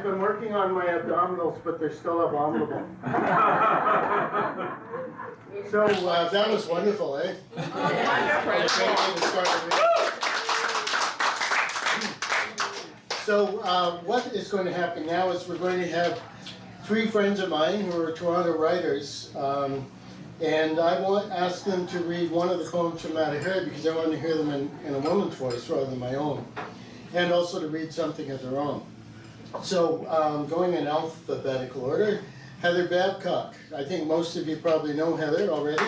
been working on my abdominals, but they're still abominable. So that was wonderful, eh? So what is going to happen now is we're going to have three friends of mine who are Toronto writers, and I want to ask them to read one of the poems from Out of Here because I want to hear them in a woman's voice rather than my own, and also to read something of their own. So going in alphabetical order, Heather Babcock. I think most of you probably know Heather already,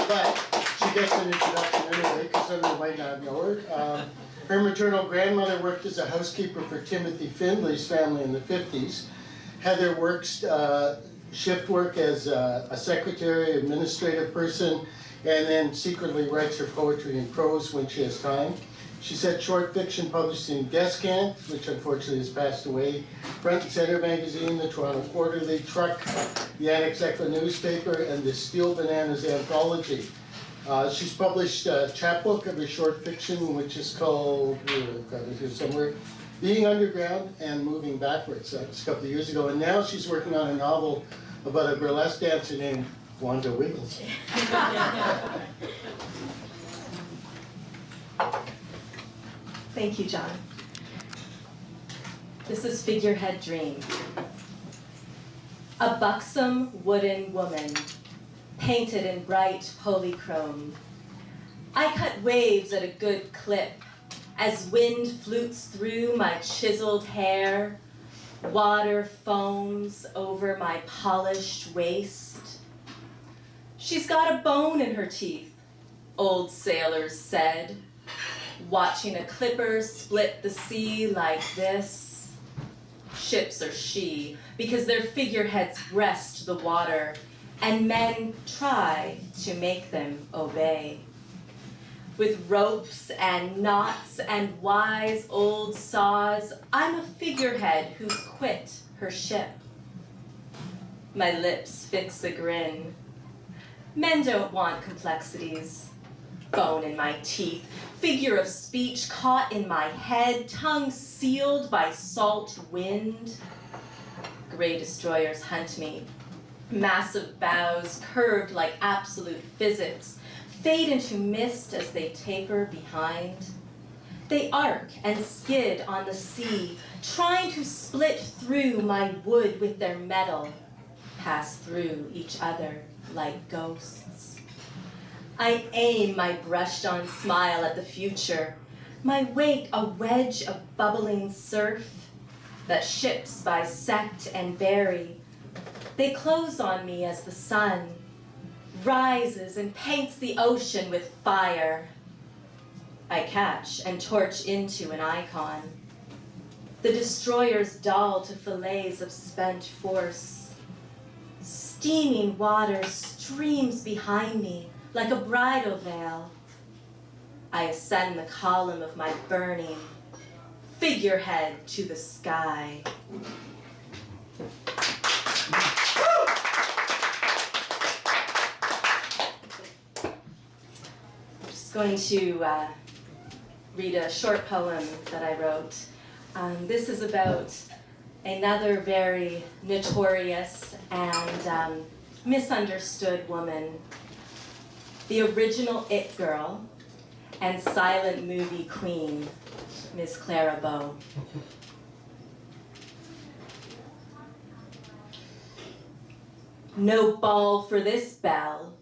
but she gets an introduction anyway because some of you might not know her. Her maternal grandmother worked as a housekeeper for Timothy Findlay's family in the 50s. Heather works shift work as a secretary, administrative person, and then secretly writes her poetry in prose when she has time. She said short fiction published in Descant, which unfortunately has passed away, Front and Center magazine, the Toronto Quarterly, Truck, the Annex Echo newspaper, and the Steel Bananas anthology. She's published a chapbook of her short fiction, which is called, I've got it here somewhere, Being Underground and Moving Backwards. That was a couple of years ago. And now she's working on a novel about a burlesque dancer named Wanda Wiggles. Thank you, John. This is Figurehead Dream. A buxom wooden woman, painted in bright polychrome. I cut waves at a good clip as wind flutes through my chiseled hair, water foams over my polished waist. She's got a bone in her teeth, old sailors said, watching a clipper split the sea like this. Ships are she, because their figureheads breast the water, and men try to make them obey. With ropes and knots and wise old saws, I'm a figurehead who's quit her ship. My lips fix a grin. Men don't want complexities. Bone in my teeth, figure of speech caught in my head, tongue sealed by salt wind. Gray destroyers hunt me. Massive bows curved like absolute physics, fade into mist as they taper behind. They arc and skid on the sea, trying to split through my wood with their metal, pass through each other like ghosts. I aim my brushed-on smile at the future, my wake a wedge of bubbling surf that ships bisect and bury. They close on me as the sun rises and paints the ocean with fire. I catch and torch into an icon. The destroyers dull to fillets of spent force. Steaming water streams behind me like a bridal veil. I ascend the column of my burning figurehead to the sky. I'm just going to read a short poem that I wrote. This is about another very notorious and misunderstood woman, the original It Girl and silent movie queen, Miss Clara Bow. No ball for this belle,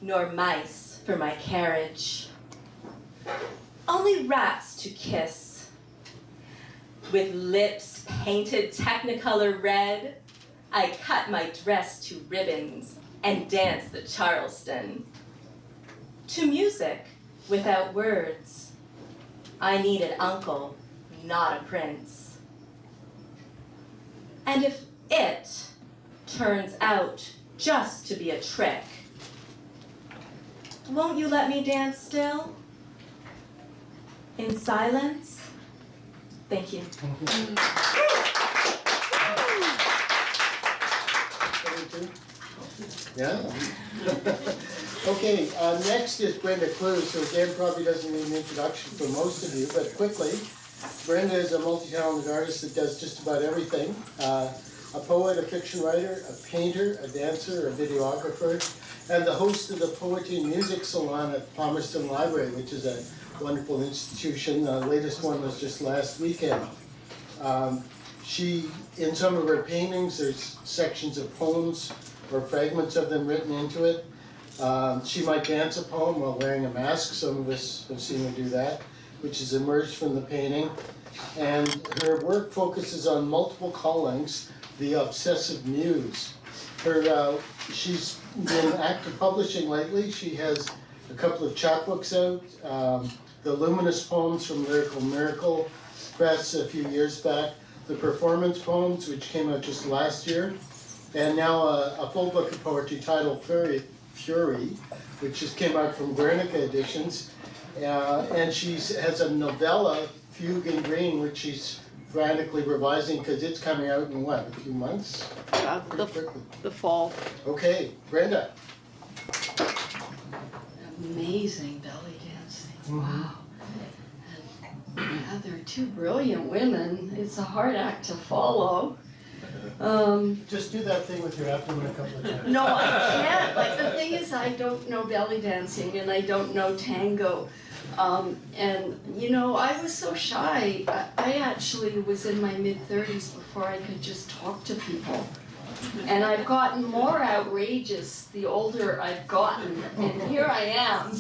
nor mice for my carriage. Only rats to kiss. With lips painted Technicolor red, I cut my dress to ribbons and dance the Charleston. To music without words. I needed uncle, not a prince. And if it turns out just to be a trick, won't you let me dance still? In silence? Thank you. Yeah. Okay, next is Brenda Clue. So again, probably doesn't need an introduction for most of you, but quickly, Brenda is a multi-talented artist that does just about everything. A poet, a fiction writer, a painter, a dancer, a videographer, and the host of the Poetry and Music Salon at Palmerston Library, which is a wonderful institution. The latest one was just last weekend. In some of her paintings, there's sections of poems or fragments of them written into it. She might dance a poem while wearing a mask. Some of us have seen her do that, which has emerged from the painting. And her work focuses on multiple callings, the obsessive muse. She's been active publishing lately. She has a couple of chapbooks out. The Luminous Poems from Lyrical Miracle Press a few years back. The Performance Poems, which came out just last year. And now a full book of poetry titled Fury, which just came out from Guernica Editions. And she has a novella, Fugue in Green, which she's frantically revising because it's coming out in what, a few months? Yeah, the fall. Okay, Brenda. Amazing belly dancing. Wow. And they're two brilliant women. It's a hard act to follow. Just do that thing with your abdomen a couple of times. No, I can't. Like, the thing is, I don't know belly dancing and I don't know tango. And, you know, I was so shy. I actually was in my mid-30s before I could just talk to people. And I've gotten more outrageous the older I've gotten, and here I am.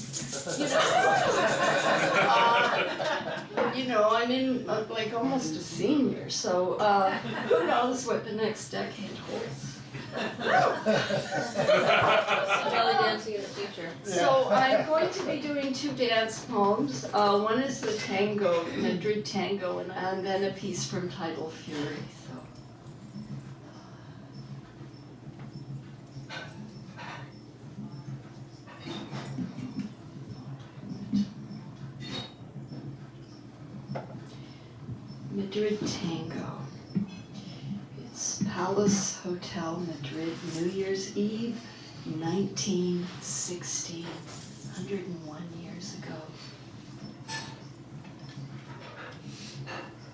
I'm in like almost a senior, so who knows what the next decade holds. Belly dancing in the future. So I'm going to be doing two dance poems. One is the tango, Madrid tango, and then a piece from title Fury. Madrid Tango. It's Palace Hotel Madrid, New Year's Eve, 1960, 101 years ago.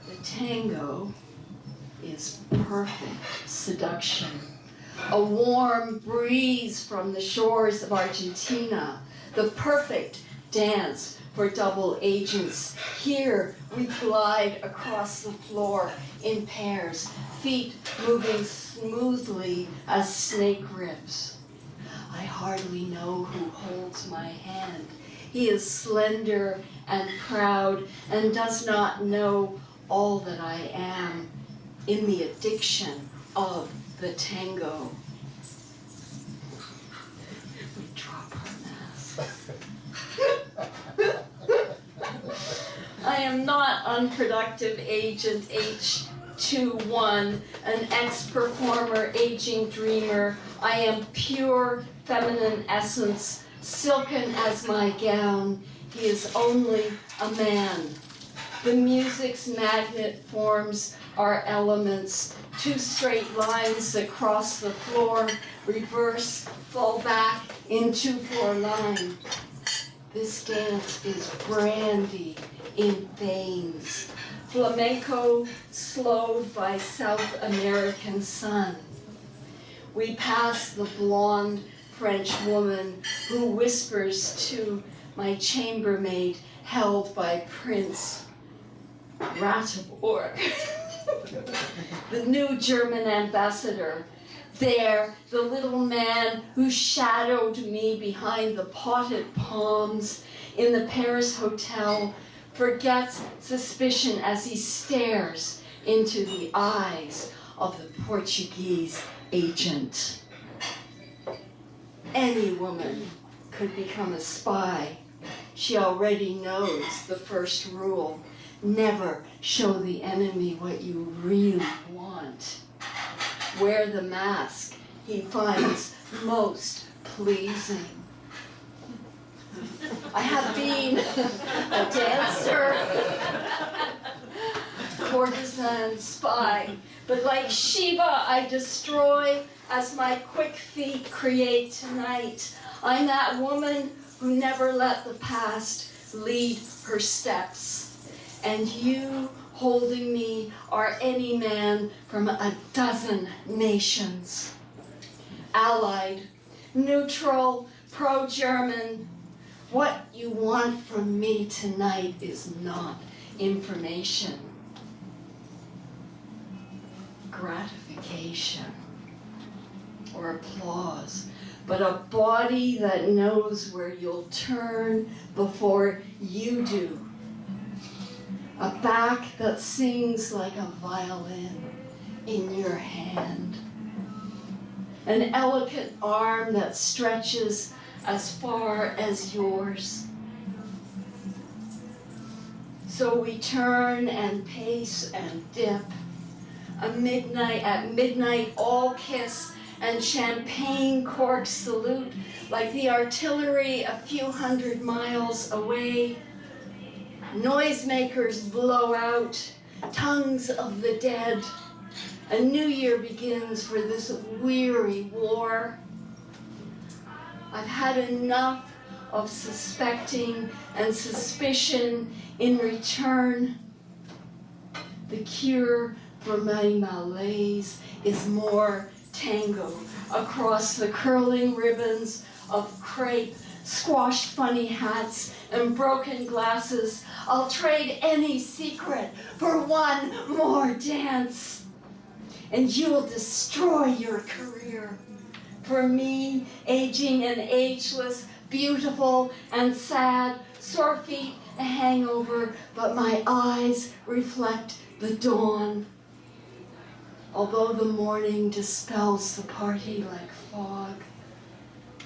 The tango is perfect seduction, a warm breeze from the shores of Argentina, the perfect dance for double agents. Here we glide across the floor in pairs, feet moving smoothly as snake ribs. I hardly know who holds my hand. He is slender and proud and does not know all that I am in the addiction of the tango. We drop our masks. I am not unproductive agent H21, an ex-performer, aging dreamer. I am pure feminine essence, silken as my gown. He is only a man. The music's magnet forms our elements, two straight lines that cross the floor, reverse, fall back into 4-line. This dance is brandy in veins, flamenco slowed by South American sun. We pass the blonde French woman who whispers to my chambermaid held by Prince Ratibor, the new German ambassador. There, the little man who shadowed me behind the potted palms in the Paris hotel forgets suspicion as he stares into the eyes of the Portuguese agent. Any woman could become a spy. She already knows the first rule. Never show the enemy what you really want. Wear the mask he finds most pleasing. I have been a dancer, courtesan, spy, but like Shiva I destroy as my quick feet create tonight. I'm that woman who never let the past lead her steps. and you holding me are any man from a dozen nations. Allied, neutral, pro-German. What you want from me tonight is not information. Gratification or applause, but a body that knows where you'll turn before you do. A back that sings like a violin in your hand. An elegant arm that stretches as far as yours. So we turn and pace and dip. At midnight, all kiss and champagne corks salute like the artillery a few hundred miles away. Noisemakers blow out, tongues of the dead. A new year begins for this weary war. I've had enough of suspecting and suspicion in return. The cure for my malaise is more tango across the curling ribbons of crepe, squashed funny hats, and broken glasses. I'll trade any secret for one more dance. And you'll destroy your career. For me, aging and ageless, beautiful and sad, sore feet, a hangover, but my eyes reflect the dawn. Although the morning dispels the party like fog,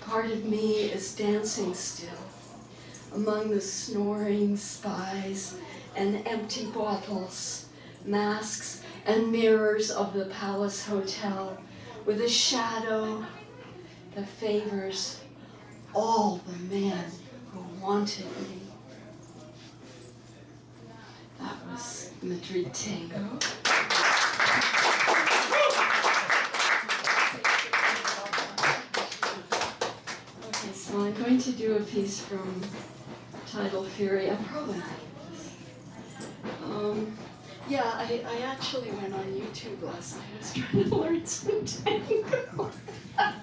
part of me is dancing still among the snoring spies and empty bottles, masks and mirrors of the Palace Hotel, with a shadow that favors all the men who wanted me. That was Madrid Tango. Okay, so I'm going to do a piece from Tidal Fury. I probably like this. Yeah, I actually went on YouTube last night. I was trying to learn some tango. I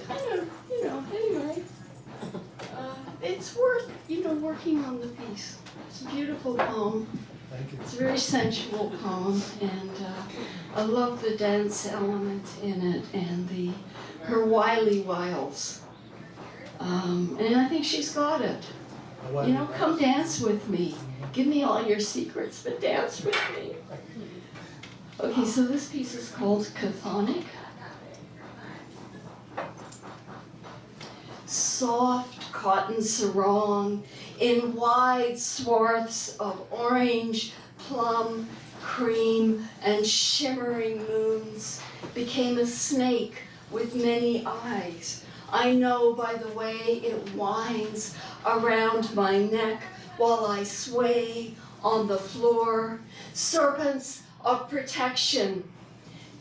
kind of, anyway. It's worth, working on the piece. It's a beautiful poem. Thank you. It's a very sensual poem, and I love the dance element in it and her wily wiles. And I think she's got it. Come dance with me. Give me all your secrets, but dance with me. Okay, so this piece is called Chthonic. Soft cotton sarong in wide swaths of orange, plum, cream, and shimmering moons became a snake with many eyes. I know by the way it winds around my neck while I sway on the floor. Serpents of protection.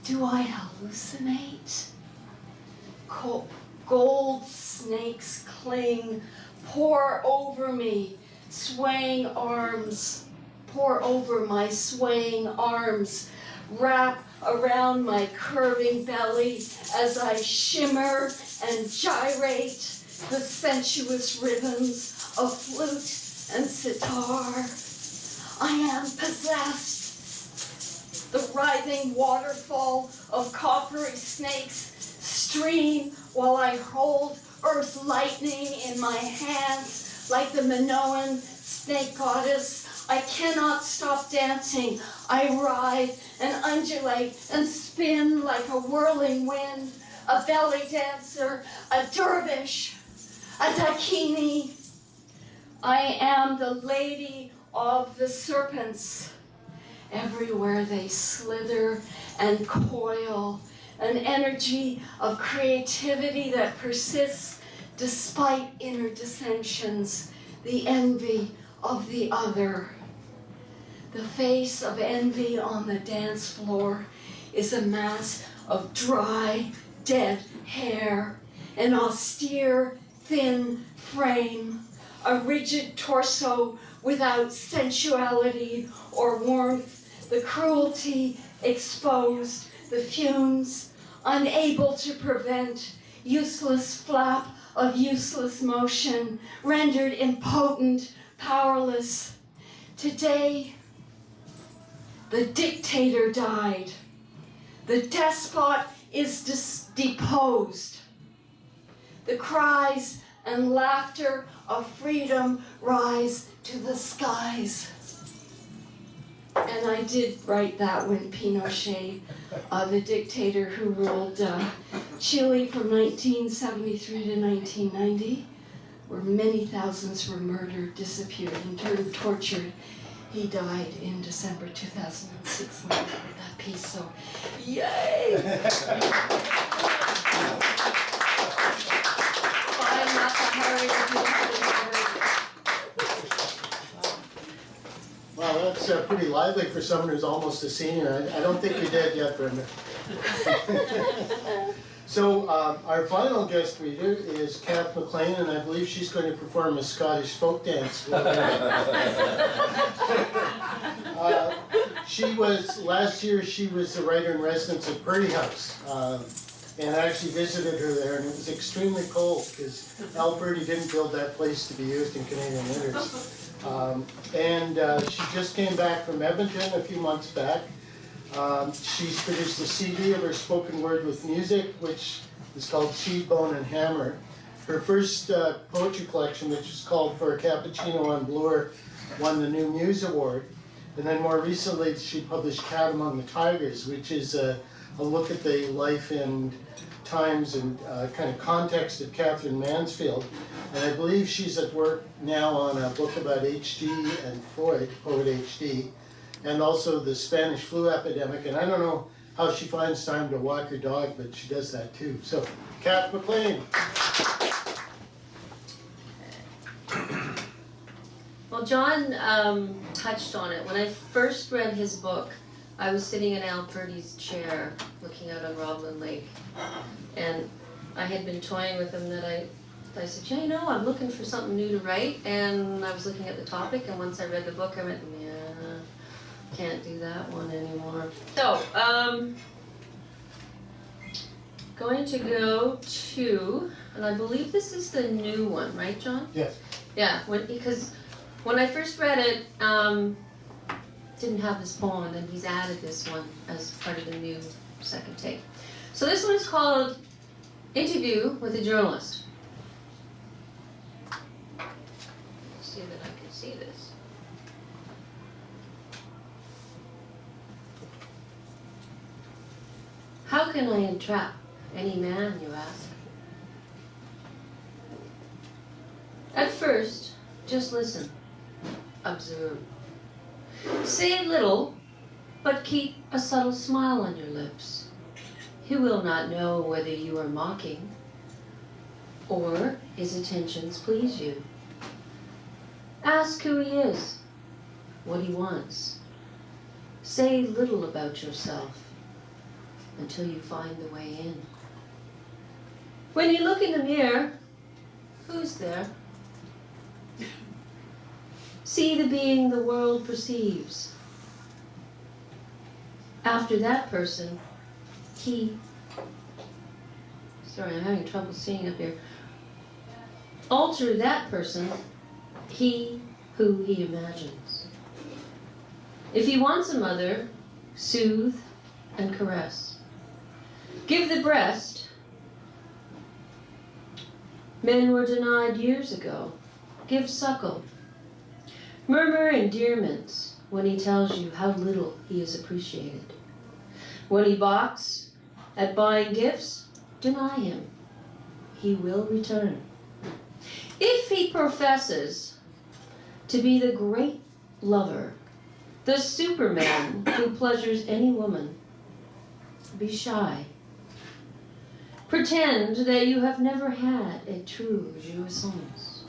Do I hallucinate? Gold snakes cling, pour over me, swaying arms, pour over my swaying arms, wrap around my curving belly as I shimmer and gyrate the sensuous rhythms of flute and sitar. I am possessed. The writhing waterfall of coppery snakes stream while I hold earth lightning in my hands like the Minoan snake goddess. I cannot stop dancing. I writhe and undulate and spin like a whirling wind, a belly dancer, a dervish, a dakini. I am the lady of the serpents. Everywhere they slither and coil, an energy of creativity that persists despite inner dissensions, the envy of the other. The face of envy on the dance floor is a mass of dry, dead hair, an austere, thin frame, a rigid torso without sensuality or warmth, the cruelty exposed, the fumes unable to prevent, useless flap of useless motion, rendered impotent, powerless. Today, the dictator died. The despot is deposed. The cries and laughter of freedom rise to the skies. And I did write that when Pinochet, the dictator who ruled Chile from 1973 to 1990, where many thousands were murdered, disappeared, interned, tortured. He died in December 2006 when I wrote that piece, so yay! I'm not the hurry Wow, that's pretty lively for someone who's almost a senior. I don't think you're dead yet, Brenda. So our final guest reader is Kath McLean, and I believe she's going to perform a Scottish folk dance. Last year she was the writer-in-residence at Purdy House, and I actually visited her there, and it was extremely cold because Al Purdy didn't build that place to be used in Canadian winters. She just came back from Edmonton a few months back. She's produced a CD of her spoken word with music, which is called Seed, Bone, and Hammer. Her first poetry collection, which is called For a Cappuccino on Bloor, won the New Muse Award. And then more recently, she published Cat Among the Tigers, which is a look at the life and times and kind of context of Catherine Mansfield. And I believe she's at work now on a book about H.G. and Freud, poet H.D., and also the Spanish flu epidemic. And I don't know how she finds time to walk her dog, but she does that too. So, Kath McLean. Well, John touched on it. When I first read his book, I was sitting in Al Purdy's chair looking out on Roblin Lake. And I had been toying with him that I said, yeah, you know, I'm looking for something new to write. And I was looking at the topic, and once I read the book, I went, yeah, can't do that one anymore. So, going to go to, and I believe this is the new one, right, John? Yes. Yeah, because when I first read it, didn't have this poem, and then he's added this one as part of the new second take. So this one is called Interview with a Journalist. Let's see that I can see this. How can I entrap any man, you ask? At first, just listen, observe. Say little, but keep a subtle smile on your lips. He will not know whether you are mocking or his intentions please you. Ask who he is, what he wants. Say little about yourself until you find the way in. When you look in the mirror, who's there? See the being the world perceives. After that person, sorry, I'm having trouble seeing up here. Alter that person, he who he imagines. If he wants a mother, soothe and caress. Give the breast. Men were denied years ago. Give suckle. Murmur endearments when he tells you how little he is appreciated. When he balks at buying gifts, deny him. He will return. If he professes to be the great lover, the Superman who pleasures any woman, be shy. Pretend that you have never had a true jouissance.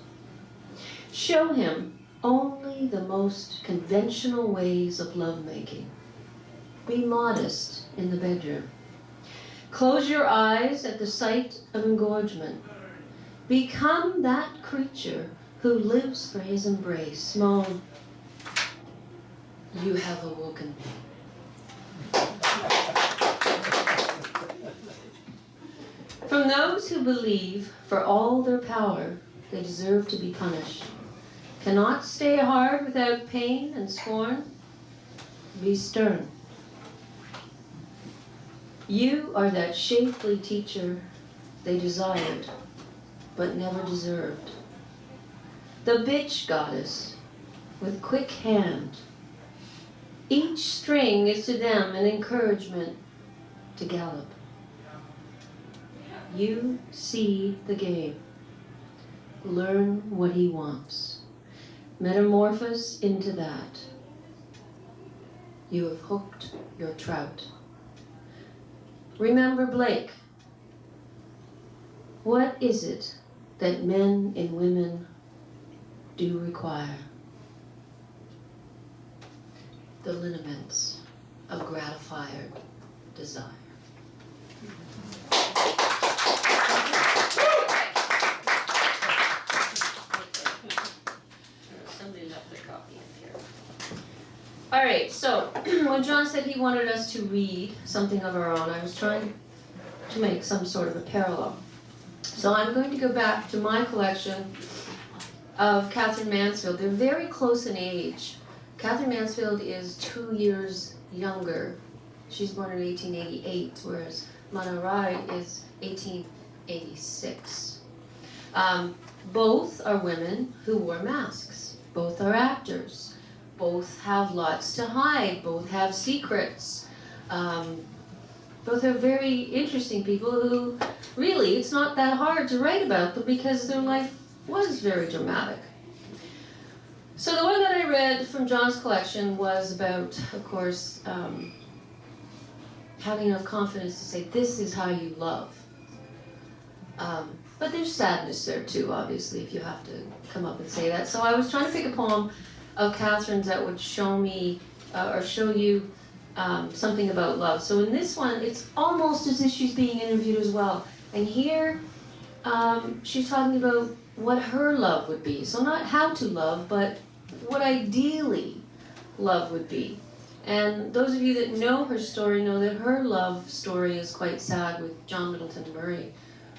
Show him only the most conventional ways of lovemaking. Be modest in the bedroom. Close your eyes at the sight of engorgement. Become that creature who lives for his embrace, moan, "You have awoken me." From those who believe for all their power they deserve to be punished, cannot stay hard without pain and scorn, be stern. You are that shapely teacher they desired, but never deserved. The bitch goddess, with quick hand. Each string is to them an encouragement to gallop. You see the game. Learn what he wants. Metamorphose into that. You have hooked your trout. Remember Blake. What is it that men and women do require? The lineaments of gratified desire. Somebody left their copy in here. All right, so when John said he wanted us to read something of our own, I was trying to make some sort of a parallel. So I'm going to go back to my collection of Catherine Mansfield. They're very close in age. Catherine Mansfield is 2 years younger. She's born in 1888, whereas Mana Rai is 1886. Both are women who wore masks. Both are actors. Both have lots to hide. Both have secrets. Both are very interesting people who, really, it's not that hard to write about them because their life was very dramatic. So the one that I read from John's collection was about, of course, having enough confidence to say, this is how you love. But there's sadness there too, obviously, if you have to come up and say that. So I was trying to pick a poem of Catherine's that would show me, or show you something about love. So in this one, it's almost as if she's being interviewed as well. And here, she's talking about what her love would be. So not how to love, but what ideally love would be. And those of you that know her story know that her love story is quite sad with John Middleton Murray,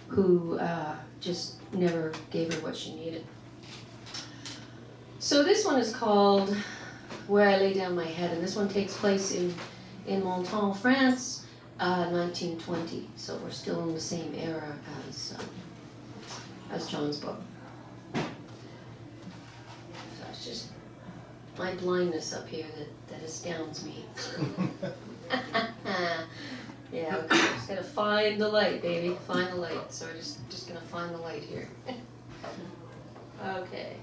who just never gave her what she needed. So this one is called Where I Lay Down My Head, and this one takes place in Monton, France, 1920. So we're still in the same era as John's book. So it's just my blindness up here that astounds me. Yeah, okay. Just gotta find the light, baby. Find the light. So we're just gonna find the light here. Okay.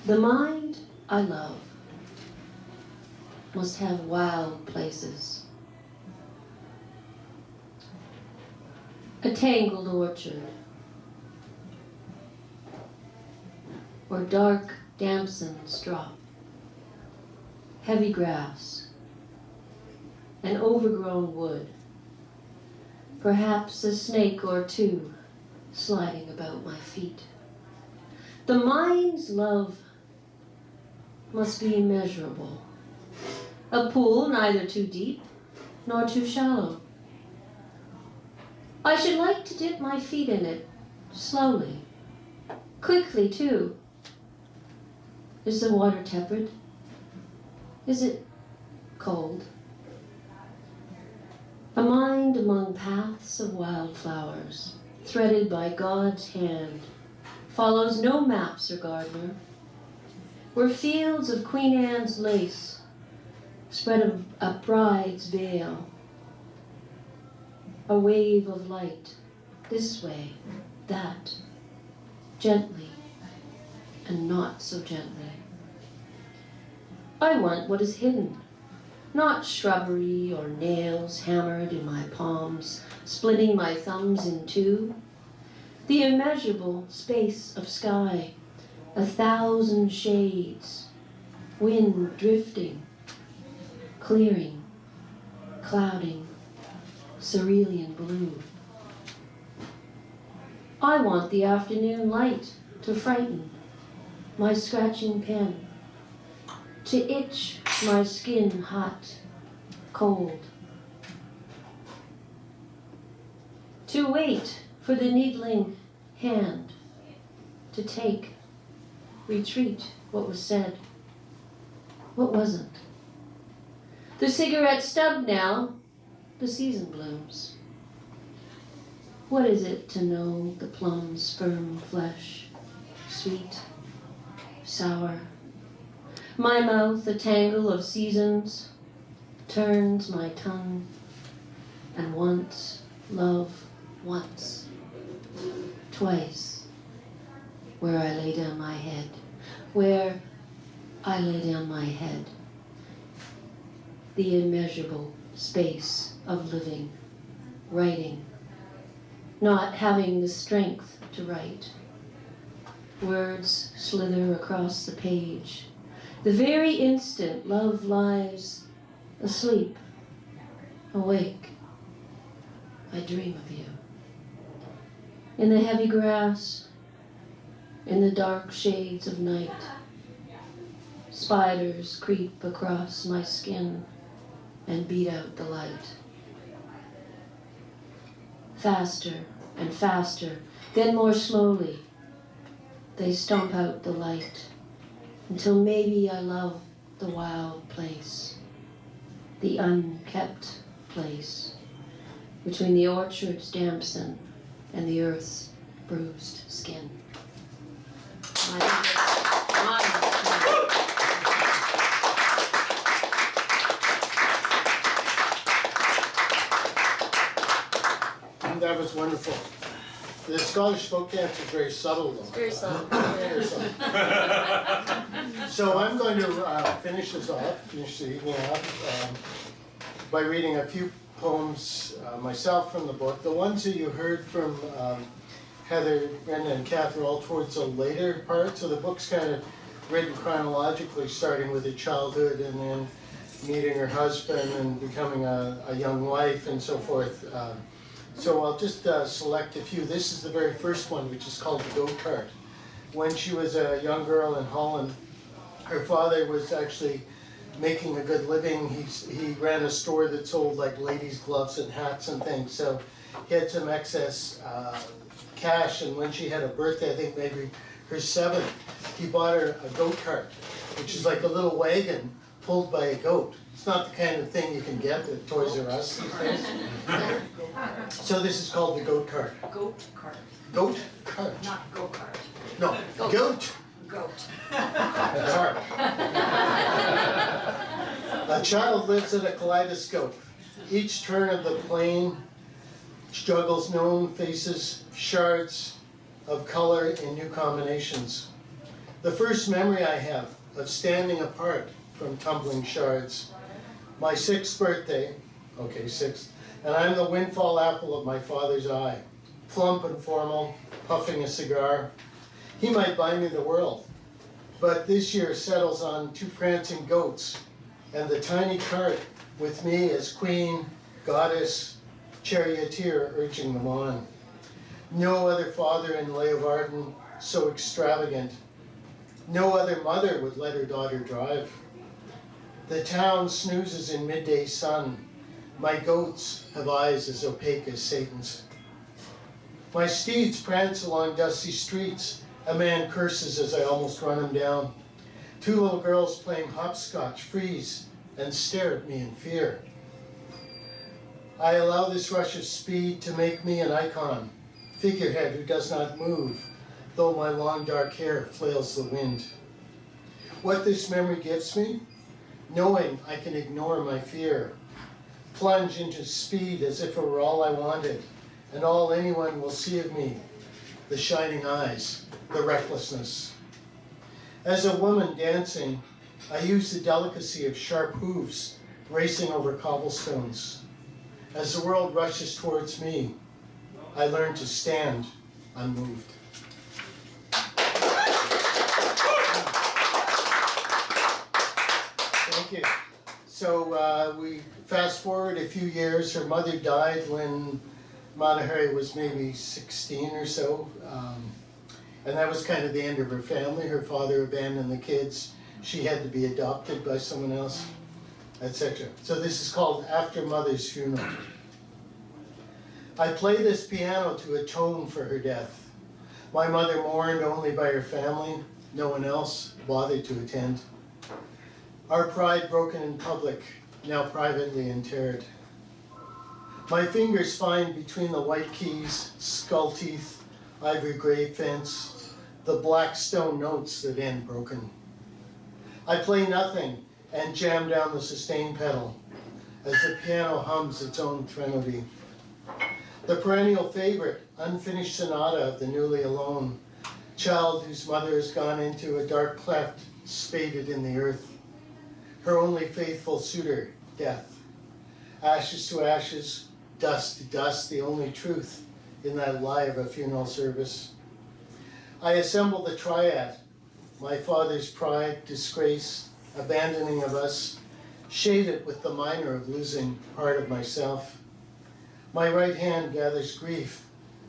The mind I love must have wild places. A tangled orchard, where dark damsons drop, heavy grass, an overgrown wood, perhaps a snake or two sliding about my feet. The mind's love must be immeasurable, a pool neither too deep nor too shallow. I should like to dip my feet in it slowly, quickly too. Is the water tepid? Is it cold? A mind among paths of wildflowers, threaded by God's hand, follows no maps or gardener, where fields of Queen Anne's lace spread a bride's veil, a wave of light, this way, that, gently, and not so gently. I want what is hidden, not shrubbery or nails hammered in my palms, splitting my thumbs in two. The immeasurable space of sky, 1,000 shades, wind drifting, clearing, clouding, cerulean blue. I want the afternoon light to frighten my scratching pen, to itch my skin hot, cold, to wait for the needling hand to take, retreat what was said, what wasn't. The cigarette stub now, the season blooms. What is it to know the plum's firm flesh, sweet, sour? My mouth, a tangle of seasons, turns my tongue, and once, love, once, twice, where I lay down my head, where I lay down my head, the immeasurable space of living, writing, not having the strength to write. Words slither across the page. The very instant love lies asleep, awake, I dream of you. In the heavy grass, in the dark shades of night, spiders creep across my skin and beat out the light. Faster and faster, then more slowly, they stomp out the light, until maybe I love the wild place, the unkept place, between the orchard's damson and the earth's bruised skin. That was wonderful. The Scottish folk dance is very subtle, though. Very subtle. Very subtle. So I'm going to finish this off, finish the evening off, by reading a few poems myself from the book. The ones that you heard from Heather, Brenda, and Kath are all towards the later part. So the book's kind of written chronologically, starting with her childhood and then meeting her husband and becoming a young wife and so forth. So I'll just select a few. This is the very first one, which is called The Goat Cart. When she was a young girl in Holland, her father was actually making a good living. He ran a store that sold like ladies' gloves and hats and things. So he had some excess cash, and when she had a birthday, I think maybe her 7th, he bought her a goat cart, which is like a little wagon pulled by a goat. It's not the kind of thing you can get at Toys R Us these days. So this is called The Goat Cart. Goat cart, Goat cart. not go-kart. No, goat Goat. cart. A child lives at a kaleidoscope. Each turn of the plane juggles known faces, shards of color in new combinations. The first memory I have of standing apart from tumbling shards. My 6th birthday, okay, 6th, and I'm the windfall apple of my father's eye. Plump and formal, puffing a cigar. He might buy me the world, but this year settles on 2 prancing goats and the tiny cart with me as queen, goddess, charioteer urging them on. No other father in Oughton so extravagant. No other mother would let her daughter drive. The town snoozes in midday sun. My goats have eyes as opaque as Satan's. My steeds prance along dusty streets. A man curses as I almost run him down. 2 little girls playing hopscotch freeze and stare at me in fear. I allow this rush of speed to make me an icon, figurehead who does not move, though my long dark hair flails the wind. What this memory gives me? Knowing I can ignore my fear, plunge into speed as if it were all I wanted, and all anyone will see of me, the shining eyes, the recklessness. As a woman dancing, I use the delicacy of sharp hooves racing over cobblestones. As the world rushes towards me, I learn to stand unmoved. Thank you. So we fast forward a few years. Her mother died when Matahari was maybe 16 or so. And that was kind of the end of her family. Her father abandoned the kids. She had to be adopted by someone else, etc. So this is called After Mother's Funeral. I play this piano to atone for her death. My mother mourned only by her family. No one else bothered to attend. Our pride broken in public, now privately interred. My fingers find between the white keys, skull teeth, ivory gray fence, the black stone notes that end broken. I play nothing and jam down the sustain pedal as the piano hums its own threnody. The perennial favorite, unfinished sonata of the newly alone, child whose mother has gone into a dark cleft, spaded in the earth. Her only faithful suitor, death. Ashes to ashes, dust to dust, the only truth in that lie of a funeral service. I assemble the triad, my father's pride, disgrace, abandoning of us, shade it with the minor of losing part of myself. My right hand gathers grief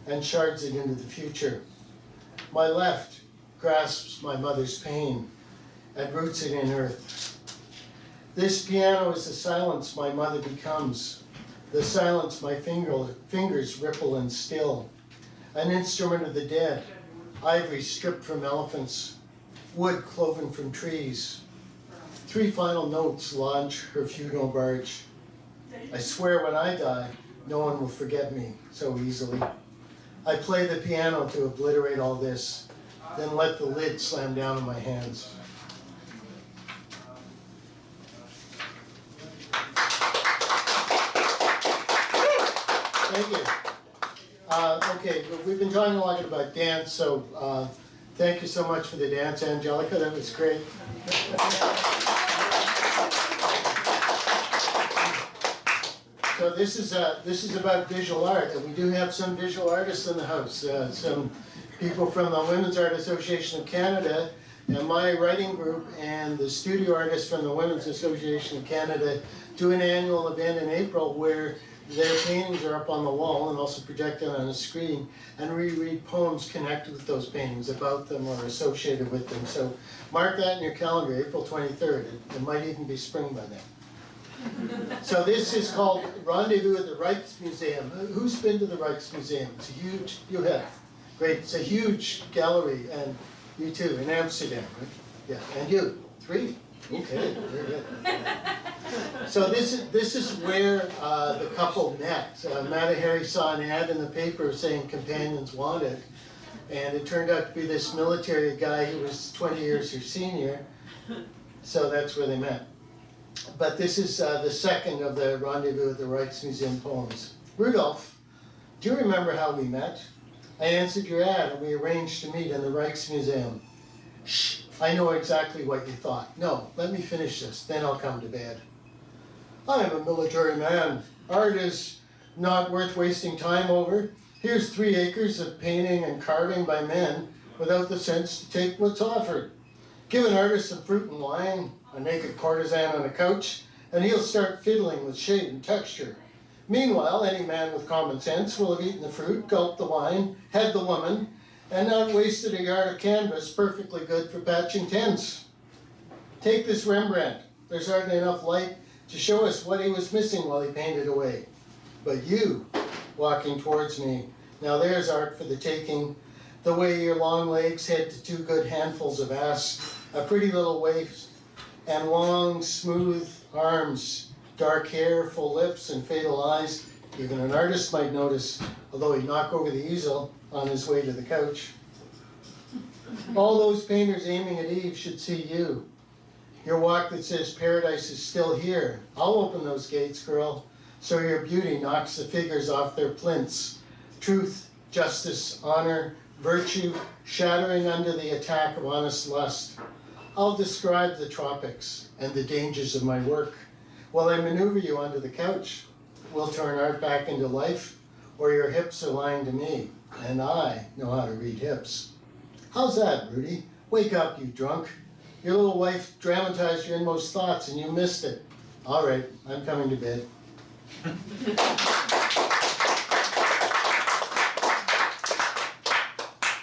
and shards it into the future. My left grasps my mother's pain and roots it in earth. This piano is the silence my mother becomes, the silence my fingers ripple and still, an instrument of the dead, ivory stripped from elephants, wood cloven from trees. 3 final notes launch her funeral barge. I swear when I die, no one will forget me so easily. I play the piano to obliterate all this, then let the lid slam down in my hands. Thank you. Okay, we've been talking a lot about dance, so thank you so much for the dance, Angelica. That was great. So this is about visual art, and we do have some visual artists in the house. Some people from the Women's Art Association of Canada, and my writing group, and the studio artists from the Women's Association of Canada do an annual event in April where their paintings are up on the wall and also projected on a screen, and we read poems connected with those paintings, about them or associated with them. So mark that in your calendar, April 23rd. It might even be spring by then. So this is called Rendezvous at the Rijksmuseum. Who's been to the Rijksmuseum? It's a huge, you have. Great, it's a huge gallery, and you too, in Amsterdam, right? Yeah, and you, 3. Okay, very good. So this is where the couple met. Matahari saw an ad in the paper saying companions wanted, and it turned out to be this military guy who was 20 years her senior, so that's where they met. But this is the second of the Rendezvous at the Rijksmuseum poems. Rudolph, do you remember how we met? I answered your ad and we arranged to meet in the Rijksmuseum. Shh, I know exactly what you thought. No, let me finish this, then I'll come to bed. I am a military man. Art is not worth wasting time over. Here's 3 acres of painting and carving by men without the sense to take what's offered. Give an artist some fruit and wine, a naked courtesan on a couch, and he'll start fiddling with shade and texture. Meanwhile, any man with common sense will have eaten the fruit, gulped the wine, had the woman, and not wasted a yard of canvas perfectly good for patching tents. Take this Rembrandt. There's hardly enough light to show us what he was missing while he painted away. But you, walking towards me, now there's art for the taking. The way your long legs head to 2 good handfuls of ass, a pretty little waist, and long, smooth arms, dark hair, full lips, and fatal eyes. Even an artist might notice, although he'd knock over the easel on his way to the couch. All those painters aiming at Eve should see you. Your walk that says paradise is still here. I'll open those gates, girl, so your beauty knocks the figures off their plinths. Truth, justice, honor, virtue, shattering under the attack of honest lust. I'll describe the tropics and the dangers of my work while I maneuver you onto the couch. We'll turn art back into life, or your hips are lying to me, and I know how to read hips. How's that, Rudy? Wake up, you drunk. Your little wife dramatized your inmost thoughts and you missed it. All right, I'm coming to bed.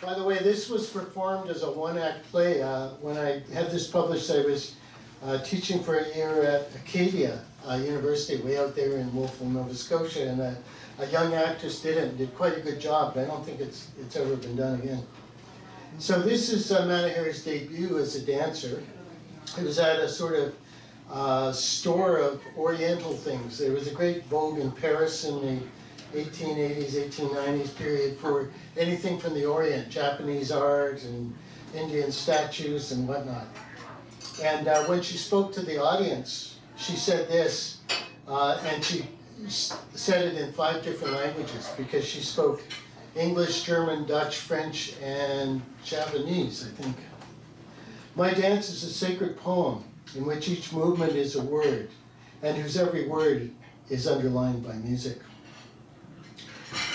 By the way, this was performed as a one-act play. When I had this published, I was teaching for a year at Acadia University, way out there in Wolfville, Nova Scotia, and a young actress did quite a good job, but I don't think it's ever been done again. So this is Matahari's debut as a dancer. It was at a sort of store of Oriental things. There was a great vogue in Paris in the 1880s, 1890s period for anything from the Orient, Japanese art and Indian statues and whatnot. And when she spoke to the audience, she said this, and she said it in 5 different languages because she spoke English, German, Dutch, French, and Japanese, I think. My dance is a sacred poem in which each movement is a word, and whose every word is underlined by music.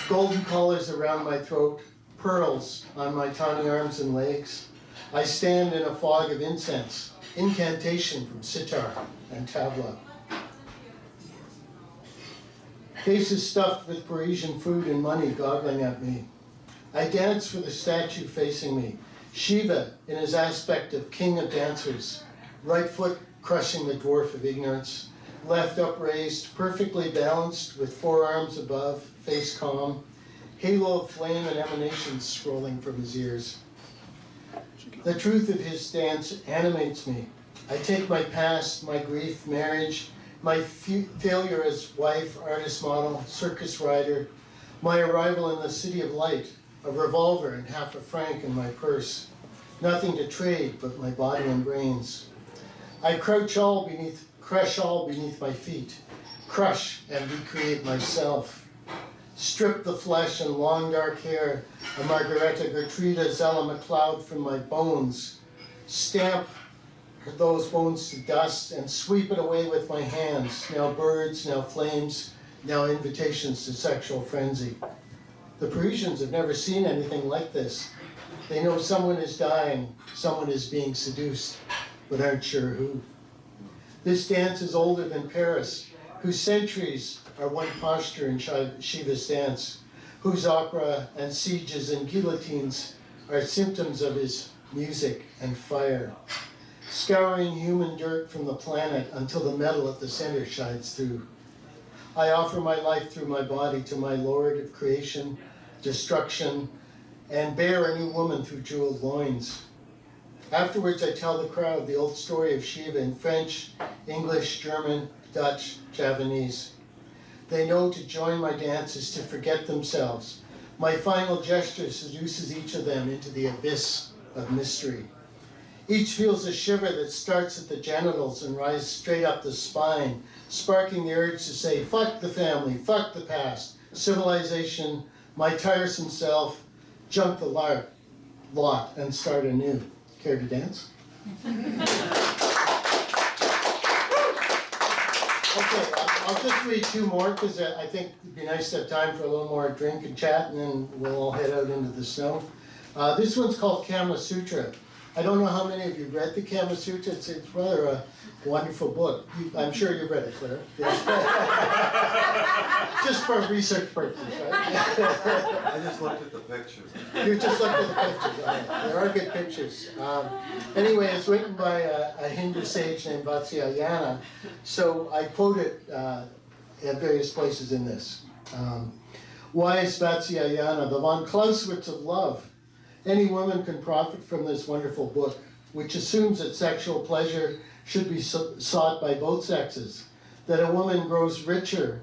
Golden collars around my throat, pearls on my tawny arms and legs. I stand in a fog of incense, incantation from sitar and tabla. Faces stuffed with Parisian food and money goggling at me. I dance for the statue facing me, Shiva in his aspect of king of dancers, right foot crushing the dwarf of ignorance, left upraised, perfectly balanced with forearms above, face calm, halo of flame and emanations scrolling from his ears. The truth of his dance animates me. I take my past, my grief, marriage, my failure as wife, artist model, circus rider, my arrival in the city of light, a revolver and half a franc in my purse, nothing to trade but my body and brains. I crush all beneath my feet, crush and recreate myself. Strip the flesh and long dark hair, a Margareta Gertruda Zella MacLeod from my bones, stamp those bones to dust and sweep it away with my hands, now birds, now flames, now invitations to sexual frenzy. The Parisians have never seen anything like this. They know someone is dying, someone is being seduced, but aren't sure who. This dance is older than Paris, whose centuries are one posture in Shiva's dance, whose opera and sieges and guillotines are symptoms of his music and fire, scouring human dirt from the planet until the metal at the center shines through. I offer my life through my body to my Lord of creation, destruction, and bear a new woman through jeweled loins. Afterwards, I tell the crowd the old story of Shiva in French, English, German, Dutch, Japanese. They know to join my dance is to forget themselves. My final gesture seduces each of them into the abyss of mystery. Each feels a shiver that starts at the genitals and rises straight up the spine, sparking the urge to say, fuck the family, fuck the past, civilization, my tiresome self, junk the lot, and start anew. Care to dance? Okay, I'll just read 2 more because I think it'd be nice to have time for a little more drink and chat, and then we'll all head out into the snow. This one's called Kama Sutra. I don't know how many of you read the Kama Sutra. It's rather a wonderful book. I'm sure you've read it, Claire. Just for research purposes, right? I just looked at the pictures. You just looked at the pictures. There are good pictures. Anyway, it's written by a Hindu sage named Vatsyayana. So I quote it at various places in this. Wise Vatsyayana, the von Clausewitz of love. Any woman can profit from this wonderful book, which assumes that sexual pleasure should be sought by both sexes, that a woman grows richer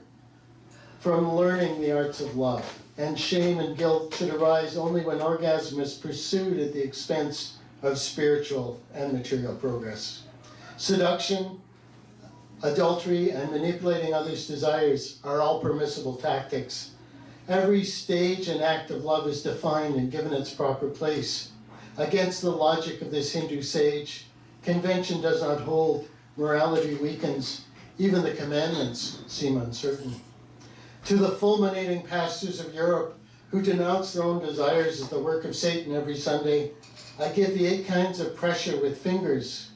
from learning the arts of love, and shame and guilt should arise only when orgasm is pursued at the expense of spiritual and material progress. Seduction, adultery, and manipulating others' desires are all permissible tactics. Every stage and act of love is defined and given its proper place. Against the logic of this Hindu sage, convention does not hold, morality weakens, even the commandments seem uncertain. To the fulminating pastors of Europe who denounce their own desires as the work of Satan every Sunday, I give the 8 kinds of pressure with fingers: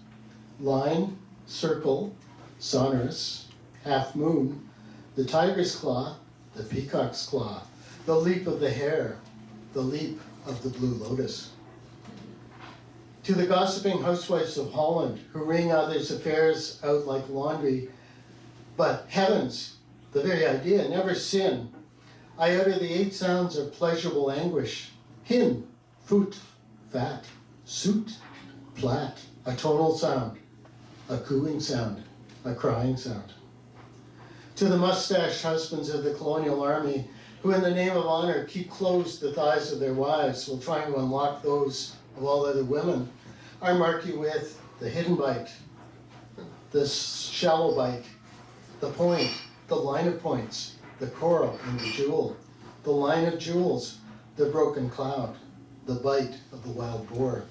line, circle, sonorous, half moon, the tiger's claw, the peacock's claw, the leap of the hare, the leap of the Blue Lotus. To the gossiping housewives of Holland, who wring others' affairs out like laundry, but heavens, the very idea, never sin. I utter the 8 sounds of pleasurable anguish. Hin, foot, fat, suit, plat, a tonal sound, a cooing sound, a crying sound. To the mustached husbands of the colonial army, who in the name of honor keep closed the thighs of their wives while trying to unlock those of all other women, I mark you with the hidden bite, the shallow bite, the point, the line of points, the coral and the jewel, the line of jewels, the broken cloud, the bite of the wild boar.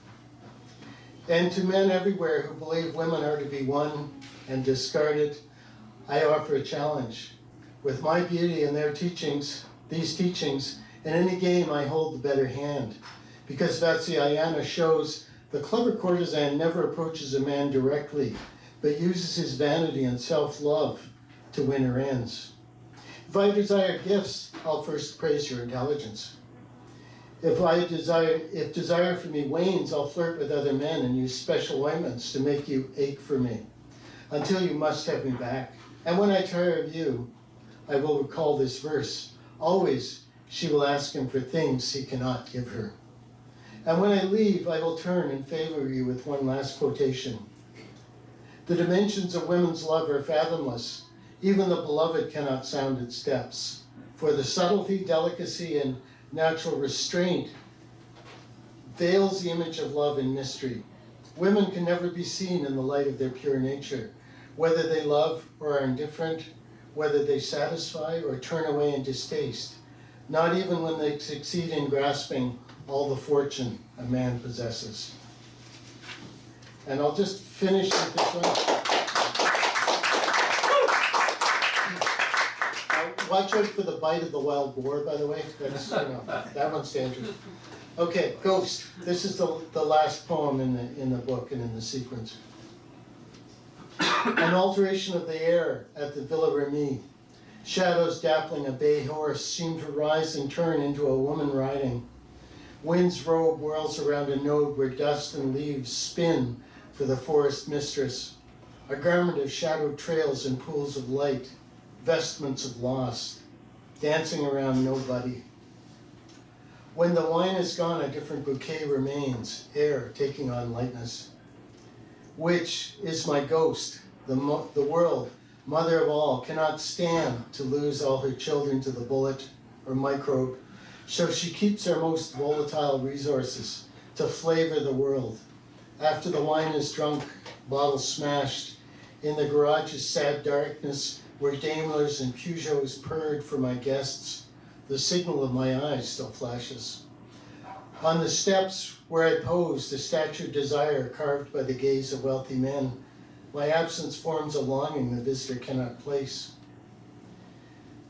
And to men everywhere who believe women are to be won and discarded, I offer a challenge. With my beauty and their teachings, these teachings, in any game I hold the better hand, because Vatsyayana shows the clever courtesan never approaches a man directly, but uses his vanity and self-love to win her ends. If I desire gifts, I'll first praise your intelligence. If desire for me wanes, I'll flirt with other men and use special ointments to make you ache for me, until you must have me back. And when I tire of you, I will recall this verse. Always she will ask him for things he cannot give her. And when I leave, I will turn and favor you with one last quotation. The dimensions of women's love are fathomless. Even the beloved cannot sound its depths. For the subtlety, delicacy, and natural restraint veils the image of love in mystery. Women can never be seen in the light of their pure nature, whether they love or are indifferent, whether they satisfy or turn away in distaste, not even when they succeed in grasping all the fortune a man possesses. And I'll just finish with this one. Watch out for the bite of the wild boar, by the way. That's, that one's dangerous. Okay, Ghost. This is the last poem in the book and in the sequence. An alteration of the air at the Villa Remy. Shadows dappling a bay horse seem to rise and turn into a woman riding. Wind's robe whirls around a node where dust and leaves spin for the forest mistress. A garment of shadowed trails and pools of light, vestments of loss, dancing around nobody. When the wine is gone, a different bouquet remains, air taking on lightness. Which is my ghost, the world, mother of all, cannot stand to lose all her children to the bullet or microbe, so she keeps her most volatile resources to flavor the world. After the wine is drunk, bottles smashed, in the garage's sad darkness, where Daimlers and Peugeots purred for my guests, the signal of my eyes still flashes. On the steps where I posed, a statue of desire carved by the gaze of wealthy men, my absence forms a longing the visitor cannot place.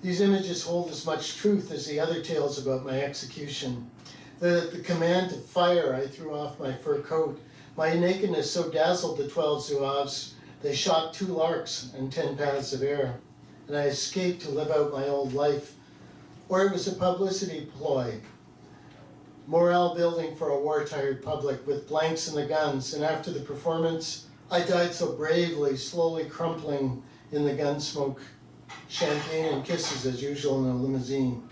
These images hold as much truth as the other tales about my execution. At the command to fire, I threw off my fur coat. My nakedness so dazzled the 12 zouaves, they shot 2 larks and 10 paths of air, and I escaped to live out my old life. Or it was a publicity ploy, morale building for a war-tired public with blanks in the guns, and after the performance, I died so bravely, slowly crumpling in the gun smoke, champagne and kisses as usual in a limousine.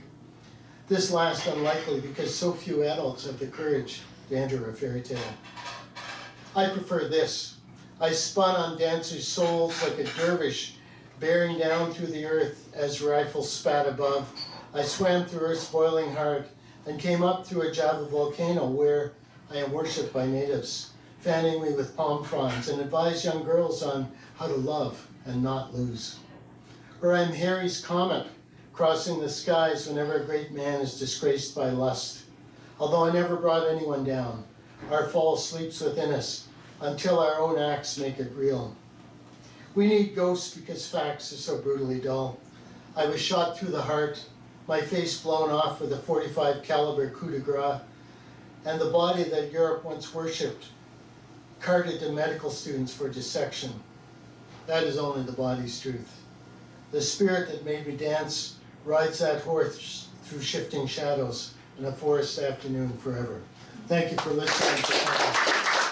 This last unlikely because so few adults have the courage to enter a fairy tale. I prefer this. I spun on dancers' souls like a dervish, bearing down through the earth as rifles spat above. I swam through earth's boiling heart and came up through a Java volcano where I am worshipped by natives, fanning me with palm fronds and advise young girls on how to love and not lose. Or I'm Harry's comet, crossing the skies whenever a great man is disgraced by lust. Although I never brought anyone down, our fall sleeps within us until our own acts make it real. We need ghosts because facts are so brutally dull. I was shot through the heart, my face blown off with a .45 caliber coup de grace, and the body that Europe once worshipped carted to medical students for dissection. That is only the body's truth. The spirit that made me dance rides that horse through shifting shadows, and a forest afternoon forever. Thank you for listening to